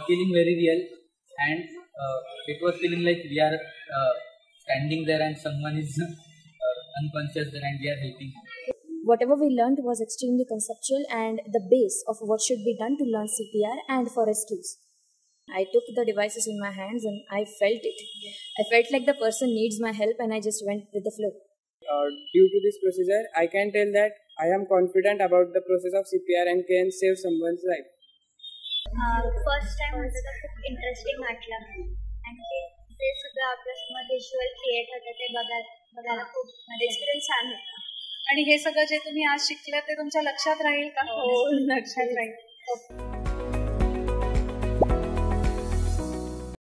feeling very real, and it was feeling like we are standing there and someone is unconscious there and we are helping. Whatever we learned was extremely conceptual and the base of what should be done to learn CPR and for rescues. I took the devices in my hands and I felt it. I felt like the person needs my help and I just went with the flow. Due to this procedure, I can tell that I am confident about the process of CPR and can save someone's life. First time होतं तर खूप interesting वाटलं आणि ते सगळं आपल्यासमोर visual create होतं ते बघायला खूप एक्सपिरियन्स छान होता. आणि हे सगळं जे तुम्ही आज शिकले ते तुमच्या लक्षात राहील का? हो, लक्षात राहील.